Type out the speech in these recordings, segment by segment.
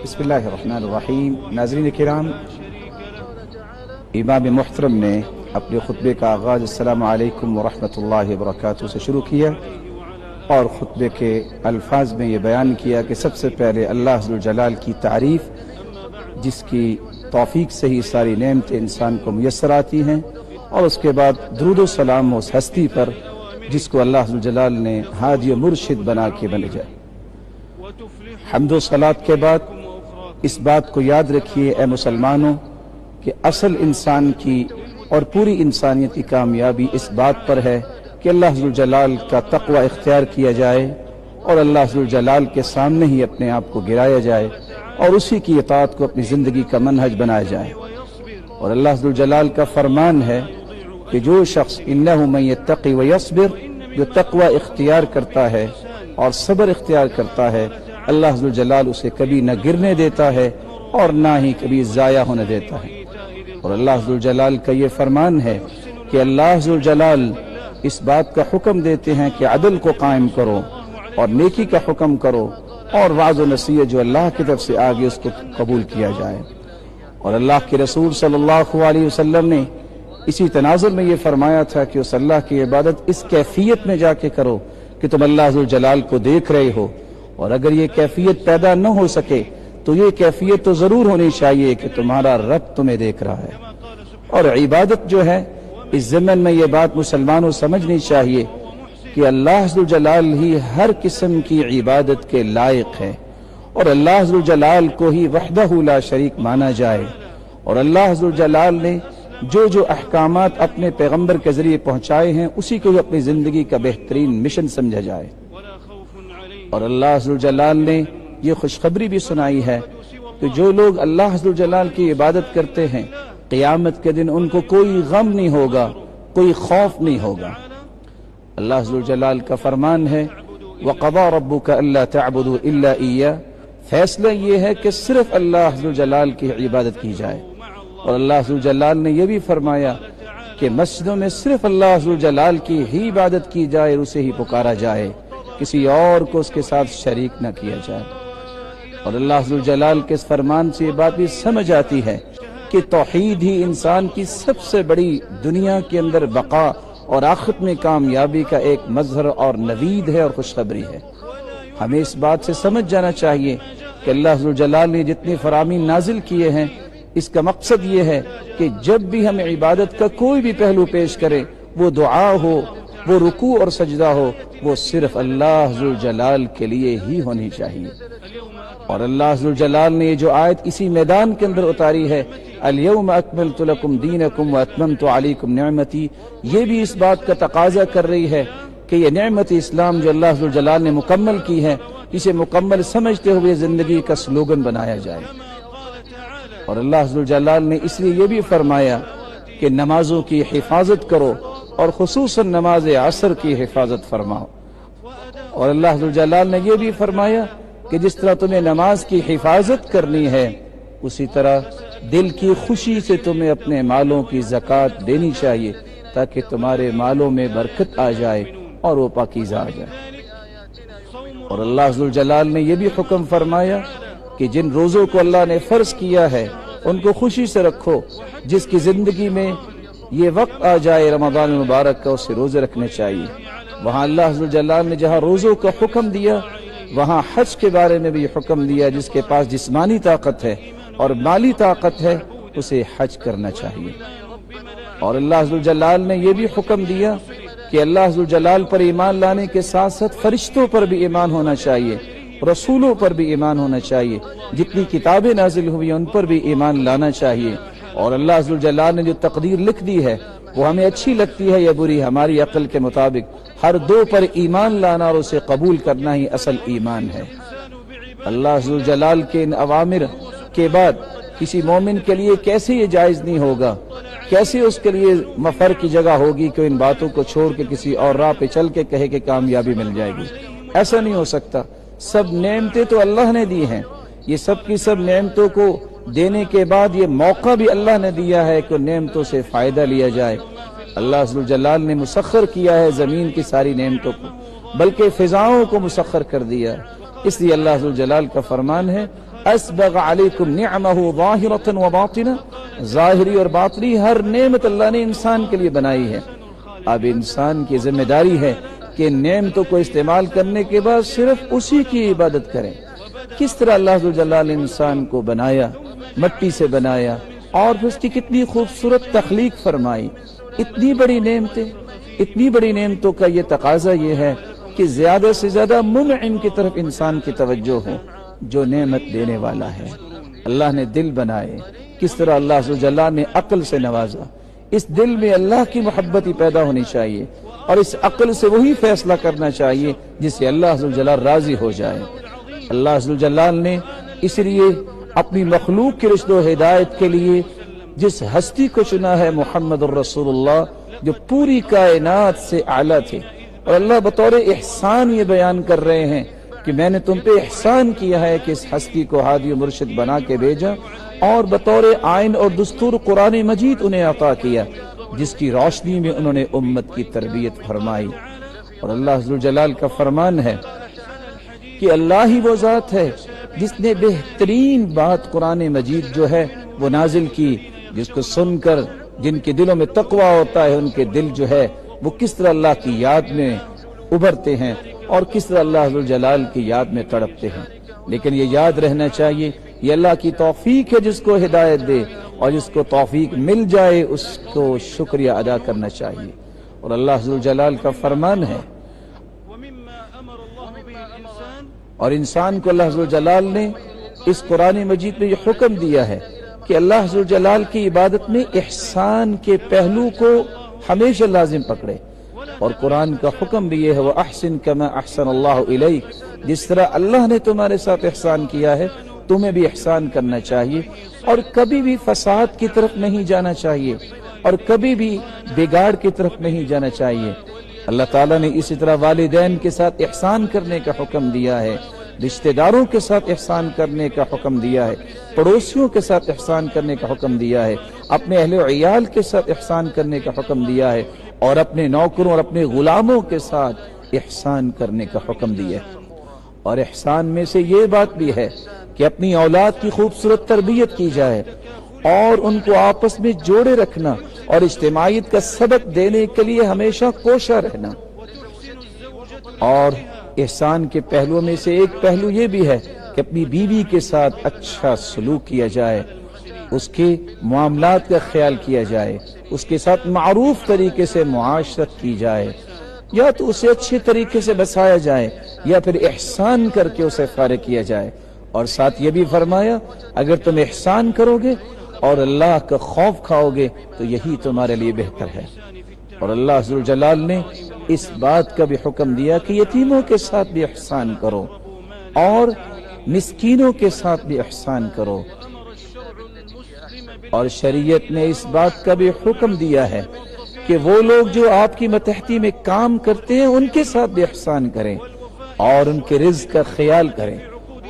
بسم اللہ الرحمن الرحیم۔ ناظرین کرام، امام محترم نے اپنے خطبے کا آغاز السلام علیکم ورحمۃ اللہ وبرکاتہ سے شروع کیا اور خطبے کے الفاظ میں یہ بیان کیا کہ سب سے پہلے اللہ ذوالجلال کی تعریف، جس کی توفیق سے ہی ساری نعمتیں انسان کو میسر آتی ہیں، اور اس کے بعد درود و سلام اس ہستی پر جس کو اللہ ذوالجلال نے ہادی و مرشد بنا کے بھیجا۔ حمد و صلات کے بعد اس بات کو یاد رکھیے اے مسلمانوں کہ اصل انسان کی اور پوری انسانیت کی کامیابی اس بات پر ہے کہ اللہ ذوالجلال کا تقوی اختیار کیا جائے اور اللہ ذوالجلال کے سامنے ہی اپنے آپ کو گرایا جائے اور اسی کی اطاعت کو اپنی زندگی کا منہج بنایا جائے۔ اور اللہ ذوالجلال کا فرمان ہے کہ جو شخص انہ من یتقی ویصبر، جو تقوی اختیار کرتا ہے اور صبر اختیار کرتا ہے، اللہ ذوالجلال اسے کبھی نہ گرنے دیتا ہے اور نہ ہی کبھی ضائع ہونے دیتا ہے۔ اور اللہ ذوالجلال کا یہ فرمان ہے کہ اللہ ذوالجلال اس بات کا حکم دیتے ہیں کہ عدل کو قائم کرو اور نیکی کا حکم کرو اور وعظ و نصیحت جو اللہ کی طرف سے آگے اس کو قبول کیا جائے۔ اور اللہ کے رسول صلی اللہ علیہ وسلم نے اسی تناظر میں یہ فرمایا تھا کہ اس اللہ کی عبادت اس کیفیت میں جا کے کرو کہ تم اللہ ذوالجلال کو دیکھ رہے ہو، اور اگر یہ کیفیت پیدا نہ ہو سکے تو یہ کیفیت تو ضرور ہونی چاہیے کہ تمہارا رب تمہیں دیکھ رہا ہے۔ اور عبادت جو ہے اس ضمن میں یہ بات مسلمانوں سمجھنی چاہیے کہ اللہ ذوالجلال ہی ہر قسم کی عبادت کے لائق ہے، اور اللہ ذوالجلال کو ہی وحدہ لا شریک مانا جائے، اور اللہ ذوالجلال نے جو احکامات اپنے پیغمبر کے ذریعے پہنچائے ہیں اسی کو اپنی زندگی کا بہترین مشن سمجھا جائے۔ اور اللہ ذوالجلال نے یہ خوشخبری بھی سنائی ہے کہ جو لوگ اللہ ذوالجلال کی عبادت کرتے ہیں قیامت کے دن ان کو کوئی غم نہیں ہوگا، کوئی خوف نہیں ہوگا۔ اللہ ذوالجلال کا فرمان ہے وَقَضَى رَبُّكَ أَلَّا تَعْبُدُوا إِلَّا إِيَّاهُ، فیصلہ یہ ہے کہ صرف اللہ ذوالجلال کی عبادت کی جائے۔ اور اللہ ذوالجلال نے یہ بھی فرمایا کہ مسجدوں میں صرف اللہ ذوالجلال کی ہی عبادت کی جائے، اسے ہی پکارا جائے، کسی اور کو اس کے ساتھ شریک نہ کیا جائے۔ اور اللہ ذوالجلال کے اس فرمان سے یہ بات بھی سمجھ آتی ہے کہ توحید ہی انسان کی سب سے بڑی دنیا کے اندر بقا اور آخرت میں کامیابی کا ایک مظہر اور نوید ہے اور خوشخبری ہے۔ ہمیں اس بات سے سمجھ جانا چاہیے کہ اللہ ذوالجلال نے جتنے فرامین نازل کیے ہیں اس کا مقصد یہ ہے کہ جب بھی ہم عبادت کا کوئی بھی پہلو پیش کریں، وہ دعا ہو، وہ رکوع اور سجدہ ہو، وہ صرف اللہ ذوالجلال کے لیے ہی ہونی چاہیے۔ اور اللہ ذوالجلال نے یہ جو آیت اسی میدان کے اندر اتاری ہے اليوم اکملت لکم دینکم واتممت علیکم نعمتی، یہ بھی اس بات کا تقاضا کر رہی ہے کہ یہ نعمت اسلام جو اللہ ذوالجلال نے مکمل کی ہے اسے مکمل سمجھتے ہوئے زندگی کا سلوگن بنایا جائے۔ اور اللہ ذوالجلال نے اس لیے یہ بھی فرمایا کہ نمازوں کی حفاظت کرو اور خصوصاً نماز عصر کی حفاظت فرماؤ۔ اور اللہ ذوالجلال نے یہ بھی فرمایا کہ جس طرح تمہیں نماز کی حفاظت کرنی ہے اسی طرح دل کی خوشی سے تمہیں اپنے مالوں کی زکوٰۃ دینی چاہیے تاکہ تمہارے مالوں میں برکت آ جائے اور وہ پاکیزہ آ جائے۔ اور اللہ ذوالجلال نے یہ بھی حکم فرمایا کہ جن روزوں کو اللہ نے فرض کیا ہے ان کو خوشی سے رکھو، جس کی زندگی میں یہ وقت آ جائے رمضان المبارک کا اسے روزے رکھنے چاہیے۔ وہاں اللہ ذوالجلال نے جہاں روزوں کا حکم دیا وہاں حج کے بارے میں بھی حکم دیا، جس کے پاس جسمانی طاقت ہے اور مالی طاقت ہے اسے حج کرنا چاہیے۔ اور اللہ ذوالجلال نے یہ بھی حکم دیا کہ اللہ ذوالجلال پر ایمان لانے کے ساتھ ساتھ فرشتوں پر بھی ایمان ہونا چاہیے، رسولوں پر بھی ایمان ہونا چاہیے، جتنی کتابیں نازل ہوئی ان پر بھی ایمان لانا چاہیے۔ اور اللہ ذوالجلال نے جو تقدیر لکھ دی ہے وہ ہمیں اچھی لگتی ہے یا بری، ہماری عقل کے مطابق ہر دو پر ایمان لانا اور اسے قبول کرنا ہی اصل ایمان ہے۔ اللہ ذوالجلال کے ان اوامر کے بعد کسی مومن کے لیے کیسے یہ جائز نہیں ہوگا، کیسے اس کے لیے مفر کی جگہ ہوگی کہ ان باتوں کو چھوڑ کے کسی اور راہ پہ چل کے کہے کہ کامیابی مل جائے گی؟ ایسا نہیں ہو سکتا۔ سب نعمتیں تو اللہ نے دی ہیں، یہ سب کی سب نعمتوں کو دینے کے بعد یہ موقع بھی اللہ نے دیا ہے کہ نعمتوں سے فائدہ لیا جائے۔ اللہ ذوالجلال نے مسخر کیا ہے زمین کی ساری نعمتوں کو، بلکہ فضاؤں کو مسخر کر دیا۔ اس لیے اللہ ذوالجلال کا فرمان ہے اسبغ علیکم نعمہ ظاہرۃ و باطنہ، ظاہری اور باطنی ہر نعمت اللہ نے انسان کے لیے بنائی ہے۔ اب انسان کی ذمہ داری ہے کہ نعمتوں کو استعمال کرنے کے بعد صرف اسی کی عبادت کریں۔ کس طرح اللہ ذو الجلال نے انسان کو بنایا، مٹی سے بنایا، اور پھر اس کی کتنی خوبصورت تخلیق فرمائی۔ اتنی بڑی نعمتوں کا یہ تقاضا یہ ہے کہ زیادہ سے زیادہ منعم کی طرف انسان کی توجہ ہو، جو نعمت دینے والا ہے۔ اللہ نے دل بنائے، کس طرح اللہ ذو الجلال نے عقل سے نوازا۔ اس دل میں اللہ کی محبت ہی پیدا ہونی چاہیے، اور اس عقل سے وہی فیصلہ کرنا چاہیے جس سے اللہ ذو الجلال راضی ہو جائے۔ اللہ ذو الجلال نے اس لیے اپنی مخلوق کی رشد و ہدایت کے لیے جس ہستی کو چنا ہے، محمد الرسول اللہ، جو پوری کائنات سے اعلیٰ تھے۔ اور اللہ بطور احسان یہ بیان کر رہے ہیں کہ میں نے تم پہ احسان کیا ہے کہ اس ہستی کو ہادی و مرشد بنا کے بھیجا، اور بطور آئین اور دستور قرآن مجید انہیں عطا کیا، جس کی روشنی میں انہوں نے امت کی تربیت فرمائی۔ اور اللہ ذو الجلال کا فرمان ہے کہ اللہ ہی وہ ذات ہے جس نے بہترین بات قرآن مجید جو ہے وہ نازل کی، جس کو سن کر جن کے دلوں میں تقویٰ ہوتا ہے، ان کے دل جو ہے وہ کس طرح اللہ کی یاد میں ابھرتے ہیں اور کس طرح اللہ ذو الجلال کی یاد میں تڑپتے ہیں۔ لیکن یہ یاد رہنا چاہیے یہ اللہ کی توفیق ہے جس کو ہدایت دے، اور جس کو توفیق مل جائے اس کو شکریہ ادا کرنا چاہیے۔ اور اللہ ذو الجلال کا فرمان ہے، اور انسان کو اللہ ذو الجلال نے اس قرآن مجید میں یہ حکم دیا ہے کہ اللہ ذو الجلال کی عبادت میں احسان کے پہلو کو ہمیشہ لازم پکڑے۔ اور قرآن کا حکم بھی یہ ہے وَأَحْسِن كَمَا أَحْسَنَ اللَّهُ إِلَيْكَ، جس طرح اللہ نے تمہارے ساتھ احسان کیا ہے تمہیں بھی احسان کرنا چاہیے، اور کبھی بھی فساد کی طرف نہیں جانا چاہیے، اور کبھی بھی بگاڑ کی طرف نہیں جانا چاہیے۔ اللہ تعالیٰ نے اسی طرح والدین کے ساتھ احسان کرنے کا حکم دیا ہے، رشتہ داروں کے ساتھ احسان کرنے کا حکم دیا ہے، پڑوسیوں کے ساتھ احسان کرنے کا حکم دیا ہے، اپنے اہل و عیال کے ساتھ احسان کرنے کا حکم دیا ہے، اور اپنے نوکروں اور اپنے غلاموں کے ساتھ احسان کرنے کا حکم دیا ہے۔ اور احسان میں سے یہ بات بھی ہے کہ اپنی اولاد کی خوبصورت تربیت کی جائے، اور ان کو آپس میں جوڑے رکھنا اور اجتماعیت کا سبق دینے کے لیے ہمیشہ کوشاں رہنا۔ اور احسان کے پہلوؤں میں سے ایک پہلو یہ بھی ہے کہ اپنی بیوی کے ساتھ اچھا سلوک کیا جائے، اس کے معاملات کا خیال کیا جائے، اس کے ساتھ معروف طریقے سے معاشرت کی جائے، یا تو اسے اچھے طریقے سے بسایا جائے یا پھر احسان کر کے اسے فارغ کیا جائے۔ اور ساتھ یہ بھی فرمایا اگر تم احسان کرو گے اور اللہ کا خوف کھاؤ گے تو یہی تمہارے لیے بہتر ہے۔ اور اللہ ذو الجلال نے اس بات کا بھی حکم دیا کہ یتیموں کے ساتھ بھی احسان کرو اور مسکینوں کے ساتھ بھی احسان کرو۔ اور شریعت نے اس بات کا بھی حکم دیا ہے کہ وہ لوگ جو آپ کی متحدی میں کام کرتے ہیں ان کے ساتھ بھی احسان کریں اور ان کے رزق کا خیال کریں،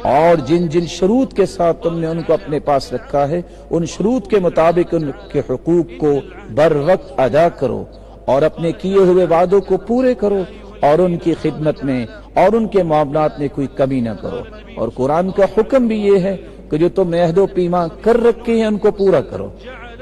اور جن جن شروط کے ساتھ تم نے ان کو اپنے پاس رکھا ہے ان شروط کے مطابق ان کے حقوق کو بر وقت ادا کرو، اور اپنے کیے ہوئے وعدوں کو پورے کرو، اور ان کی خدمت میں اور ان کے معاملات میں کوئی کمی نہ کرو۔ اور قرآن کا حکم بھی یہ ہے کہ جو تم عہد و پیمان کر رکھے ہیں ان کو پورا کرو۔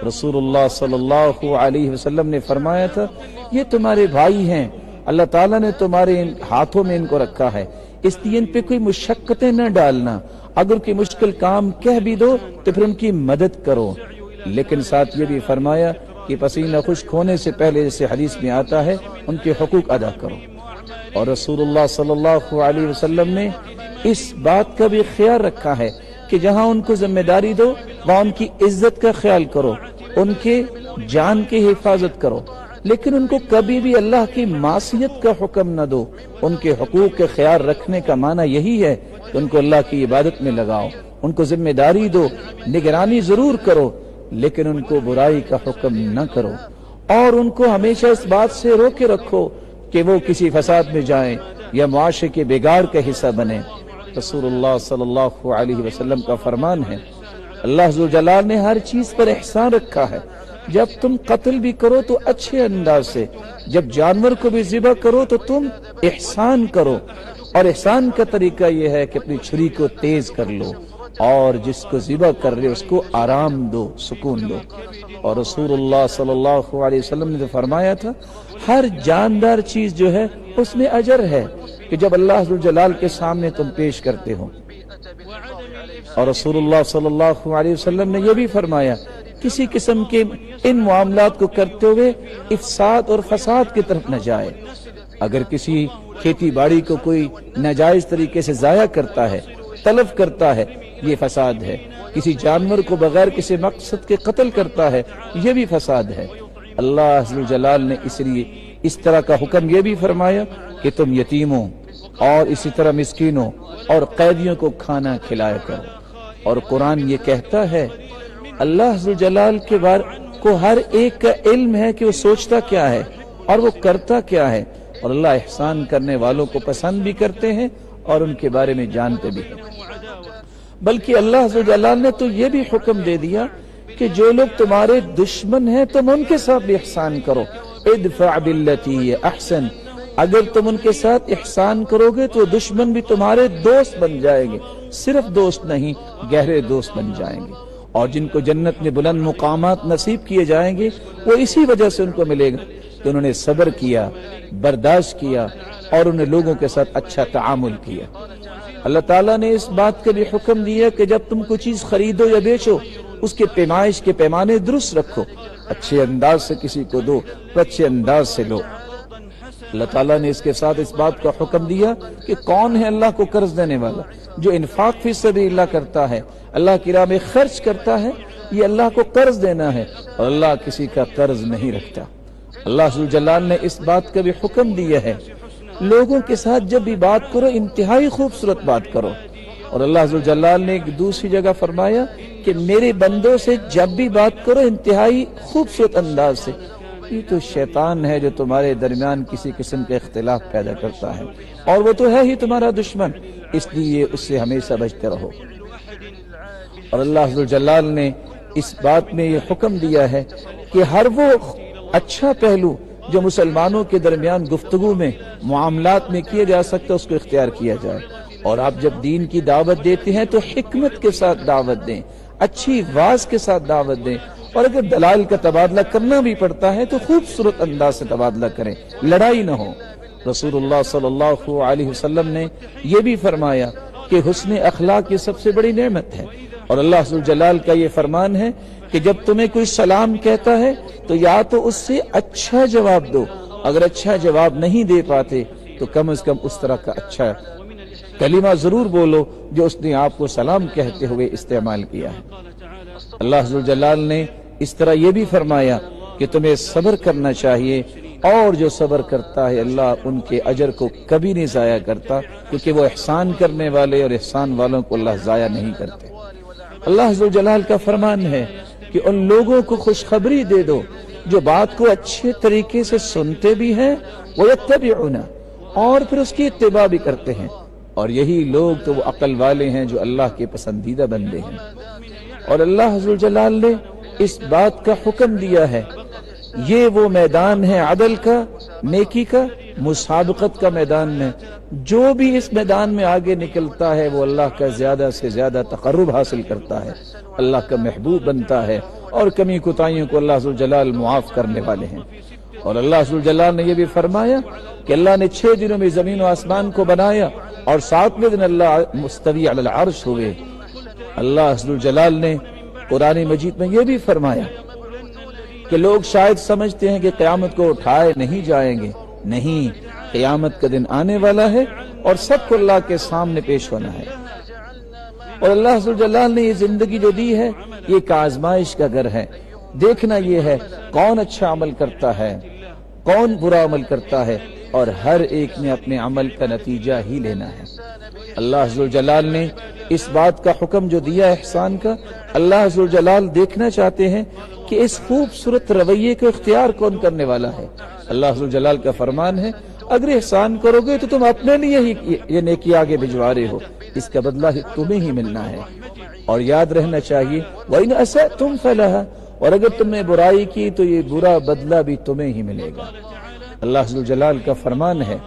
رسول اللہ صلی اللہ علیہ وسلم نے فرمایا تھا یہ تمہارے بھائی ہیں، اللہ تعالیٰ نے تمہارے ہاتھوں میں ان کو رکھا ہے، اس لیے ان پہ کوئی مشقتیں نہ ڈالنا، اگر کوئی مشکل کام کہہ بھی دو تو پھر ان کی مدد کرو۔ لیکن ساتھ یہ بھی فرمایا کہ پسینہ خشک ہونے سے پہلے جیسے حدیث میں آتا ہے ان کے حقوق ادا کرو۔ اور رسول اللہ صلی اللہ علیہ وسلم نے اس بات کا بھی خیال رکھا ہے کہ جہاں ان کو ذمہ داری دو وہاں ان کی عزت کا خیال کرو، ان کے جان کی حفاظت کرو، لیکن ان کو کبھی بھی اللہ کی معصیت کا حکم نہ دو۔ ان کے حقوق کے خیال رکھنے کا معنی یہی ہے کہ ان کو اللہ کی عبادت میں لگاؤ، ان کو ذمہ داری دو، نگرانی ضرور کرو، لیکن ان کو برائی کا حکم نہ کرو، اور ان کو ہمیشہ اس بات سے روکے رکھو کہ وہ کسی فساد میں جائیں یا معاشرے کے بگاڑ کا حصہ بنیں۔ رسول اللہ صلی اللہ علیہ وسلم کا فرمان ہے اللہ ذو الجلال نے ہر چیز پر احسان رکھا ہے، جب تم قتل بھی کرو تو اچھے انداز سے، جب جانور کو بھی ذبح کرو تو تم احسان کرو، اور احسان کا طریقہ یہ ہے کہ اپنی چھری کو تیز کر لو، اور جس کو ذبح کر رہے اس کو آرام دو، سکون دو۔ اور رسول اللہ صلی اللہ علیہ وسلم نے تو فرمایا تھا ہر جاندار چیز جو ہے اس میں اجر ہے کہ جب اللہ ذوالجلال کے سامنے تم پیش کرتے ہو۔ اور رسول اللہ صلی اللہ علیہ وسلم نے یہ بھی فرمایا کسی قسم کے ان معاملات کو کرتے ہوئے افساد اور فساد کی طرف نہ جائے۔ اگر کسی کھیتی باڑی کو کوئی ناجائز طریقے سے ضائع کرتا ہے، تلف کرتا ہے، یہ فساد ہے۔ کسی جانور کو بغیر کسی مقصد کے قتل کرتا ہے، یہ بھی فساد ہے۔ اللہ عز و جلال نے اس لیے اس طرح کا حکم یہ بھی فرمایا کہ تم یتیموں اور اسی طرح مسکینوں اور قیدیوں کو کھانا کھلایا کرو۔ اور قرآن یہ کہتا ہے اللہ عز و جلال کے بارے کو ہر ایک کا علم ہے کہ وہ سوچتا کیا ہے اور وہ کرتا کیا ہے، اور اللہ احسان کرنے والوں کو پسند بھی کرتے ہیں اور ان کے بارے میں جانتے بھی ہیں۔ بلکہ اللہ عز و جلال نے تو یہ بھی حکم دے دیا کہ جو لوگ تمہارے دشمن ہیں تم ان کے ساتھ بھی احسان کرو۔ ادفع باللتی ہی احسن، اگر تم ان کے ساتھ احسان کرو گے تو دشمن بھی تمہارے دوست بن جائیں گے، صرف دوست نہیں گہرے دوست بن جائیں گے۔ اور جن کو جنت میں بلند مقامات نصیب کیے جائیں گے وہ اسی وجہ سے ان کو ملے گا کہ انہوں نے صبر کیا، برداشت کیا اور انہیں لوگوں کے ساتھ اچھا تعامل کیا۔ اللہ تعالیٰ نے اس بات کا بھی حکم دیا کہ جب تم کوئی چیز خریدو یا بیچو اس کے پیمائش کے پیمانے درست رکھو، اچھے انداز سے کسی کو دو تو اچھے انداز سے لو۔ اللہ تعالیٰ نے اس کے ساتھ اس بات کا حکم دیا کہ کون ہے اللہ کو قرض دینے والا، جو انفاق فی سبیل اللہ کرتا ہے، اللہ کی راہ میں خرچ کرتا ہے، یہ اللہ کو قرض دینا ہے، اور اللہ کسی کا قرض نہیں رکھتا۔ اللہ ذوالجلال نے اس بات کا بھی حکم دیا ہے لوگوں کے ساتھ جب بھی بات کرو انتہائی خوبصورت بات کرو۔ اور اللہ ذوالجلال نے ایک دوسری جگہ فرمایا کہ میرے بندوں سے جب بھی بات کرو انتہائی خوبصورت انداز سے۔ یہ تو شیطان ہے جو تمہارے درمیان کسی قسم کے اختلاف پیدا کرتا ہے، اور وہ تو ہے ہی تمہارا دشمن، اس لیے اس سے ہمیشہ بچتے رہو۔ اور اللہ ذوالجلال نے اس بات میں یہ حکم دیا ہے کہ ہر وہ اچھا پہلو جو مسلمانوں کے درمیان گفتگو میں معاملات میں کیے جا سکتا ہے اس کو اختیار کیا جائے۔ اور آپ جب دین کی دعوت دیتے ہیں تو حکمت کے ساتھ دعوت دیں، اچھی واز کے ساتھ دعوت دیں، اور اگر دلائل کا تبادلہ کرنا بھی پڑتا ہے تو خوبصورت انداز سے تبادلہ کریں، لڑائی نہ ہو۔ رسول اللہ صلی اللہ علیہ وسلم نے یہ بھی فرمایا کہ حسن اخلاق یہ سب سے بڑی نعمت ہے، اور اللہ ذوالجلال کا یہ فرمان ہے کہ جب تمہیں کوئی سلام کہتا ہے تو یا تو اس سے اچھا جواب دو، اگر اچھا جواب نہیں دے پاتے تو کم از کم اس طرح کا اچھا کلمہ ضرور بولو جو اس نے آپ کو سلام کہتے ہوئے استعمال کیا ہے۔ اللہ ذوالجلال نے اس طرح یہ بھی فرمایا کہ تمہیں صبر کرنا چاہیے، اور جو صبر کرتا ہے اللہ ان کے اجر کو کبھی نہیں ضائع کرتا، کیونکہ وہ احسان کرنے والے اور احسان والوں کو اللہ ضائع نہیں کرتے۔ اللہ ذوالجلال کا فرمان ہے کہ ان لوگوں کو خوشخبری دے دو جو بات کو اچھے طریقے سے سنتے بھی ہیں وَيَتَّبِعُونَ، اور پھر اس کی اتباع بھی کرتے ہیں، اور یہی لوگ تو وہ عقل والے ہیں جو اللہ کے پسندیدہ بندے ہیں۔ اور اللہ ذوالجلال نے اس بات کا حکم دیا ہے یہ وہ میدان ہے عدل کا، نیکی کا، مسابقت کا میدان ہے، جو بھی اس میدان میں آگے نکلتا ہے وہ اللہ کا زیادہ سے زیادہ تقرب حاصل کرتا ہے، اللہ کا محبوب بنتا ہے، اور کمی کوتاہیوں کو اللہ ذوالجلال معاف کرنے والے ہیں۔ اور اللہ ذوالجلال نے یہ بھی فرمایا کہ اللہ نے 6 دنوں میں زمین و آسمان کو بنایا اور 7ویں دن اللہ مستوی علی العرش ہوئے۔ اللہ ذوالجلال نے قرآن مجید میں یہ بھی فرمایا کہ لوگ شاید سمجھتے ہیں کہ قیامت کو اٹھائے نہیں جائیں گے، نہیں، قیامت کا دن آنے والا ہے اور سب کو اللہ کے سامنے پیش ہونا ہے۔ اور اللہ ذوالجلال نے یہ زندگی جو دی ہے یہ ایک آزمائش کا گھر ہے، دیکھنا یہ ہے کون اچھا عمل کرتا ہے، کون برا عمل کرتا ہے، اور ہر ایک نے اپنے عمل کا نتیجہ ہی لینا ہے۔ اللہ ذوالجلال نے اس بات کا حکم جو دیا احسان کا، اللہ ذوالجلال دیکھنا چاہتے ہیں کہ اس خوبصورت رویے کو اختیار کون کرنے والا ہے۔ اللہ ذوالجلال کا فرمان ہے اگر احسان کرو گے تو تم اپنے لیے ہی یہ نیکی آگے بھجوا رہے ہو، اس کا بدلہ تمہیں ہی ملنا ہے۔ اور یاد رہنا چاہیے وَإِنْ أَسَأْتُمْ فَلَهَا، اور اگر تم نے برائی کی تو یہ برا بدلہ بھی تمہیں ہی ملے گا۔ اللہ ذوالجلال کا فرمان ہے،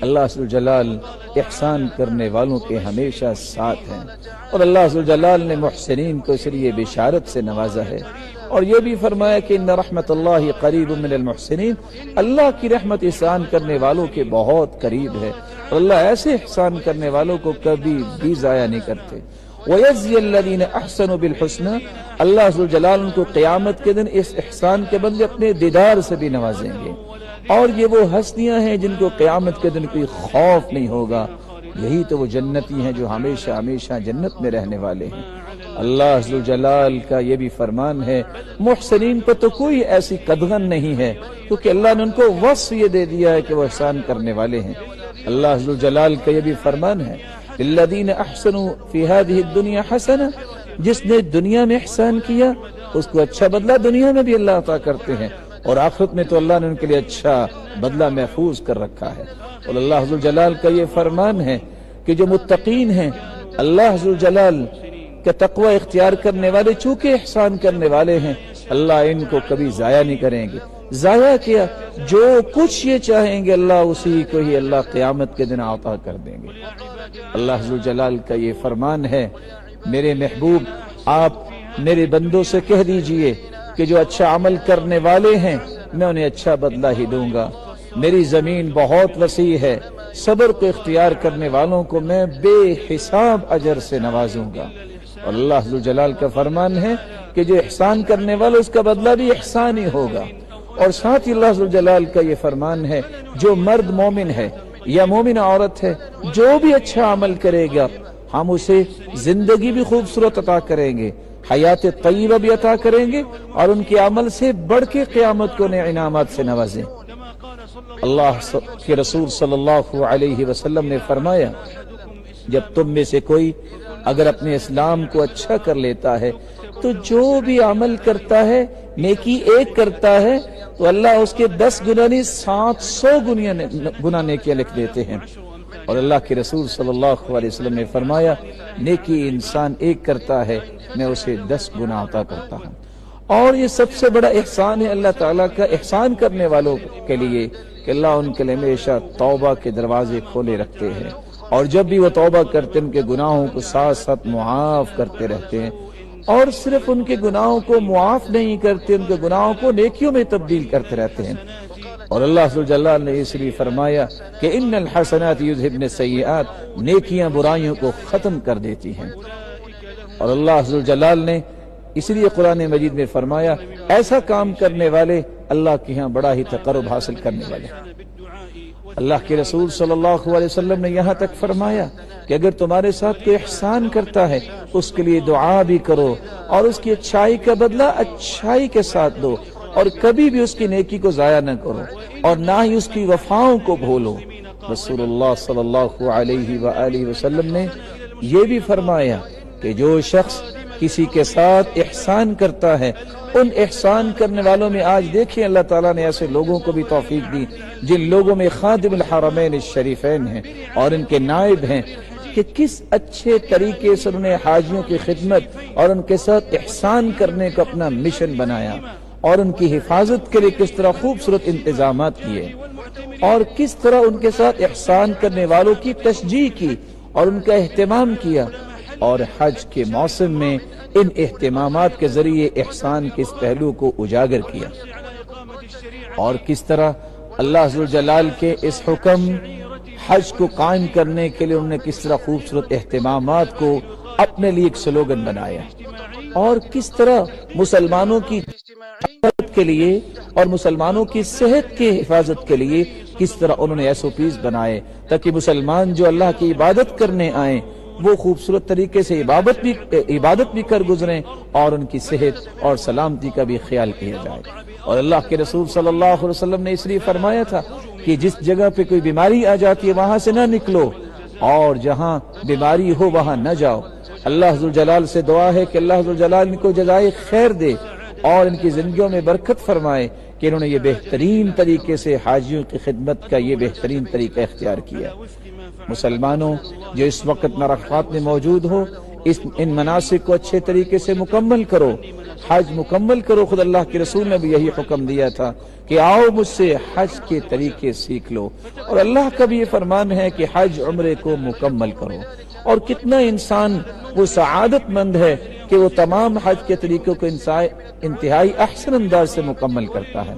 اللہ ذوالجلال احسان کرنے والوں کے ہمیشہ ساتھ ہیں۔ اور اللہ ذوالجلال نے محسنین کو اس لیے بشارت سے نوازا ہے، اور یہ بھی فرمایا کہ ان رحمت اللہ قریب من المحسنین، اللہ کی رحمت احسان کرنے والوں کے بہت قریب ہے، اور اللہ ایسے احسان کرنے والوں کو کبھی بھی ضائع نہیں کرتے۔ وَيَجْزِيَ الَّذِينَ أَحْسَنُوا بِالْحُسْنَى، اللہ ذوالجلال ان کو قیامت کے دن اس احسان کے بدلے اپنے دیدار سے بھی نوازیں گے، اور یہ وہ ہستیاں ہیں جن کو قیامت کے دن کوئی خوف نہیں ہوگا، یہی تو وہ جنتی ہیں جو ہمیشہ ہمیشہ جنت میں رہنے والے ہیں۔ اللہ ذوالجلال کا یہ بھی فرمان ہے، محسنین پر تو کوئی ایسی قدغن نہیں ہے، کیونکہ اللہ نے ان کو وصف یہ دے دیا ہے کہ وہ احسان کرنے والے ہیں۔ اللہ ذوالجلال کا یہ بھی فرمان ہے، الذین احسنوا فی ہذہ الدنیا حسنہ، جس نے دنیا میں احسان کیا اس کو اچھا بدلہ دنیا میں بھی اللہ عطا کرتے ہیں، اور آخرت میں تو اللہ نے ان کے لیے اچھا بدلہ محفوظ کر رکھا ہے۔ اور اللہ ذوالجلال کا یہ فرمان ہے کہ جو متقین ہیں، اللہ ذوالجلال کہ تقوی اختیار کرنے والے چونکہ احسان کرنے والے ہیں، اللہ ان کو کبھی ضائع نہیں کریں گے۔ ضائع کیا جو کچھ یہ چاہیں گے اللہ اسی کو ہی اللہ قیامت کے دن عطا کر دیں گے۔ اللہ ذوالجلال کا یہ فرمان ہے، میرے محبوب آپ میرے بندوں سے کہہ دیجئے کہ جو اچھا عمل کرنے والے ہیں میں انہیں اچھا بدلہ ہی دوں گا۔ میری زمین بہت وسیع ہے، صبر کو اختیار کرنے والوں کو میں بے حساب اجر سے نوازوں گا۔ اور اللہ ذوالجلال کا فرمان ہے کہ جو احسان کرنے والا اس کا بدلہ بھی احسان ہی ہوگا۔ اور ساتھ ہی اللہ ذوالجلال کا یہ فرمان ہے، جو مرد مومن ہے یا مومن عورت ہے جو بھی اچھا عمل کرے گا ہم اسے زندگی بھی خوبصورت عطا کریں گے، حیات طیبہ بھی عطا کریں گے، اور ان کے عمل سے بڑھ کے قیامت کو انعامات سے نوازیں۔ اللہ کے رسول صلی اللہ علیہ وسلم نے فرمایا، جب تم میں سے کوئی اگر اپنے اسلام کو اچھا کر لیتا ہے تو جو بھی عمل کرتا ہے نیکی ایک کرتا ہے تو اللہ اس کے 10 گنا نہیں 700 گنا نیکیاں لکھ دیتے ہیں۔ اور اللہ کے رسول صلی اللہ علیہ وسلم نے فرمایا، نیکی انسان ایک کرتا ہے میں اسے 10 گنا عطا کرتا ہوں۔ اور یہ سب سے بڑا احسان ہے اللہ تعالیٰ کا احسان کرنے والوں کے لیے کہ اللہ ان کے لیے ہمیشہ توبہ کے دروازے کھولے رکھتے ہیں، اور جب بھی وہ توبہ کرتے ہیں ان کے گناہوں کو ساتھ ساتھ معاف کرتے رہتے ہیں، اور صرف ان کے گناہوں کو معاف نہیں کرتے، ان کے گناہوں کو نیکیوں میں تبدیل کرتے رہتے ہیں۔ اور اللہ ذوالجلال نے اس لیے فرمایا کہ ان الحسنات یذہبن السیئات، نیکیاں برائیوں کو ختم کر دیتی ہیں۔ اور اللہ ذوالجلال نے اس لیے قرآن مجید میں فرمایا، ایسا کام کرنے والے اللہ کے ہاں بڑا ہی تقرب حاصل کرنے والے۔ اللہ کے رسول صلی اللہ علیہ وسلم نے یہاں تک فرمایا کہ اگر تمہارے ساتھ کوئی احسان کرتا ہے اس کے لیے دعا بھی کرو، اور اس کی اچھائی کا بدلہ اچھائی کے ساتھ دو، اور کبھی بھی اس کی نیکی کو ضائع نہ کرو، اور نہ ہی اس کی وفاؤں کو بھولو۔ رسول اللہ صلی اللہ علیہ وآلہ وسلم نے یہ بھی فرمایا کہ جو شخص کسی کے ساتھ احسان کرتا ہے، ان احسان کرنے والوں میں آج دیکھیں اللہ تعالیٰ نے ایسے لوگوں کو بھی توفیق دی جن لوگوں میں خادم الحرمین الشریفین ہیں اور ان کے نائب ہیں، کہ کس اچھے طریقے سے انہوں نے حاجیوں کی خدمت اور ان کے ساتھ احسان کرنے کا اپنا مشن بنایا، اور ان کی حفاظت کے لیے کس طرح خوبصورت انتظامات کیے، اور کس طرح ان کے ساتھ احسان کرنے والوں کی تشجیع کی اور ان کا اہتمام کیا، اور حج کے موسم میں ان اہتمامات کے ذریعے احسان کے اس پہلو کو اجاگر کیا، اور کس طرح اللہ ذوالجلال کے اس حکم حج کو قائم کرنے کے لیے انہوں نے کس طرح خوبصورت اہتمامات کو اپنے لیے ایک سلوگن بنایا، اور کس طرح مسلمانوں کی حفاظت کے لیے اور مسلمانوں کی صحت کی حفاظت کے لیے کس طرح انہوں نے SOPs بنائے تاکہ مسلمان جو اللہ کی عبادت کرنے آئیں وہ خوبصورت طریقے سے عبادت بھی کر گزریں، اور ان کی صحت اور سلامتی کا بھی خیال کیا جائے۔ اور اللہ کے رسول صلی اللہ علیہ وسلم نے اس لیے فرمایا تھا کہ جس جگہ پہ کوئی بیماری آ جاتی ہے وہاں سے نہ نکلو، اور جہاں بیماری ہو وہاں نہ جاؤ۔ اللہ ذوالجلال سے دعا ہے کہ اللہ ذوالجلال ان کو جزائے خیر دے اور ان کی زندگیوں میں برکت فرمائے کہ انہوں نے یہ بہترین طریقے سے حاجیوں کی خدمت کا یہ بہترین طریقہ اختیار کیا۔ مسلمانوں جو اس وقت عرفات میں موجود ہو، ان مناسک کو اچھے طریقے سے مکمل کرو، حج مکمل کرو۔ خود اللہ کے رسول نے بھی یہی حکم دیا تھا کہ آؤ مجھ سے حج کے طریقے سیکھ لو، اور اللہ کا بھی یہ فرمان ہے کہ حج عمرے کو مکمل کرو۔ اور کتنا انسان وہ سعادت مند ہے کہ وہ تمام حج کے طریقوں کو انتہائی احسن انداز سے مکمل کرتا ہے۔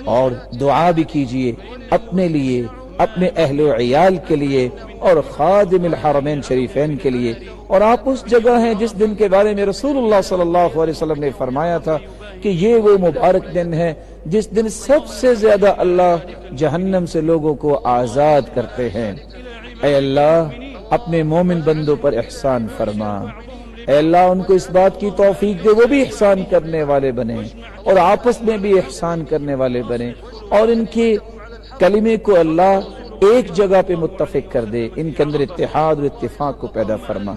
اور دعا بھی کیجئے اپنے لیے، اپنے اہل و عیال کے لیے، اور خادم الحرمین شریفین کے لیے۔ اور آپ اس جگہ ہیں جس دن کے بارے میں رسول اللہ صلی اللہ علیہ وسلم نے فرمایا تھا کہ یہ وہ مبارک دن ہے جس دن سب سے زیادہ اللہ جہنم سے لوگوں کو آزاد کرتے ہیں۔ اے اللہ اپنے مومن بندوں پر احسان فرما، اے اللہ ان کو اس بات کی توفیق دے وہ بھی احسان کرنے والے بنے، اور آپس میں بھی احسان کرنے والے بنے، اور ان کے کلمے کو اللہ ایک جگہ پہ متفق کر دے، ان کے اندر اتحاد اور اتفاق کو پیدا فرما۔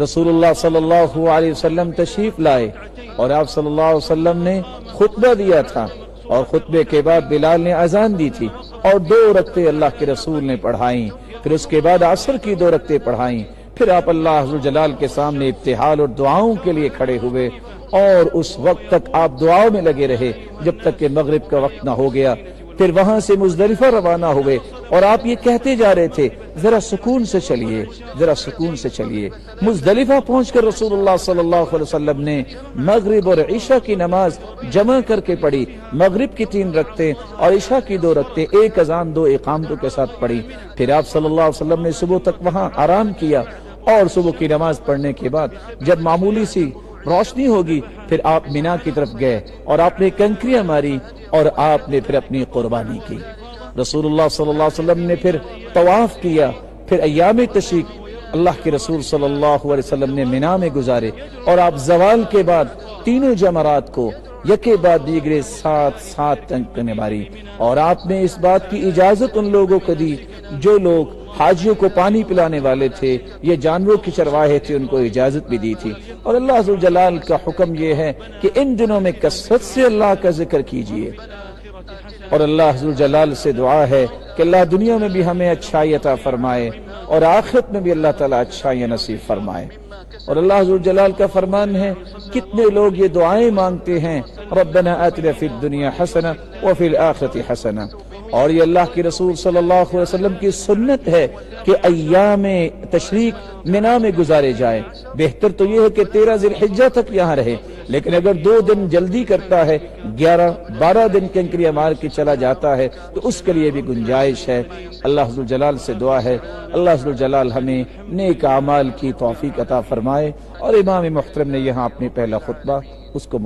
رسول اللہ صلی اللہ علیہ وسلم تشریف لائے، اور آپ صلی اللہ علیہ وسلم نے خطبہ دیا تھا، اور خطبے کے بعد بلال نے اذان دی تھی، اور 2 رکعتیں اللہ کے رسول نے پڑھائیں، پھر اس کے بعد عصر کی 2 رکعتیں پڑھائیں، پھر آپ اللہ عز و جلال کے سامنے ابتہال اور دعاؤں کے لیے کھڑے ہوئے، اور اس وقت تک آپ دعاؤں میں لگے رہے جب تک کہ مغرب کا وقت نہ ہو گیا۔ پھر وہاں سے مزدلفہ روانہ ہوئے، اور آپ یہ کہتے جا رہے تھے ذرا سکون سے چلیے، ذرا سکون سے چلیے۔ مزدلفہ پہنچ کر رسول اللہ صلی اللہ علیہ وسلم نے مغرب اور عشاء کی نماز جمع کر کے پڑھی، مغرب کی 3 رکعتیں اور عشاء کی 2 رکعتیں، 1 اذان 2 اقامتوں کے ساتھ پڑھی۔ پھر آپ صلی اللہ علیہ وسلم نے صبح تک وہاں آرام کیا، اور صبح کی نماز پڑھنے کے بعد جب معمولی سی روشنی ہوگی پھر آپ مینا کی طرف گئے، اور آپ نے کنکریاں ماری، اور آپ نے پھر اپنی قربانی کی۔ رسول اللہ صلی اللہ علیہ وسلم نے پھر طواف کیا، پھر ایام تشریق اللہ کے رسول صلی اللہ علیہ وسلم نے مینا میں گزارے، اور آپ زوال کے بعد تینوں جمرات کو یکے بعد دیگرے 7 کنکریاں ماری، اور آپ نے اس بات کی اجازت ان لوگوں کو دی جو لوگ حاجیوں کو پانی پلانے والے تھے، یہ جانوروں کی چرواہے تھے، ان کو اجازت بھی دی تھی۔ اور اللہ عز و جلال کا حکم یہ ہے کہ ان دنوں میں کثرت سے اللہ کا ذکر کیجیے، اور اللہ عز و جلال سے دعا ہے کہ اللہ دنیا میں بھی ہمیں اچھائی عطا فرمائے، اور آخرت میں بھی اللہ تعالیٰ اچھائیاں نصیب فرمائے۔ اور اللہ عز و جلال کا فرمان ہے، کتنے لوگ یہ دعائیں مانگتے ہیں، ربنا آتنا فی الدنیا حسنہ وفی الآخرۃ حسنہ۔ اور یہ اللہ کے رسول صلی اللہ علیہ وسلم کی سنت ہے کہ ایام تشریق مینا میں گزارے جائے۔ بہتر تو یہ ہے کہ 13 ذی الحجہ تک یہاں رہے، لیکن اگر 2 دن جلدی کرتا ہے، 11-12 دن کنکریاں مار کے چلا جاتا ہے، تو اس کے لیے بھی گنجائش ہے۔ اللہ عز و جلال سے دعا ہے اللہ عز و جلال ہمیں نیک اعمال کی توفیق عطا فرمائے۔ اور امام محترم نے یہاں اپنی پہلا خطبہ اس کو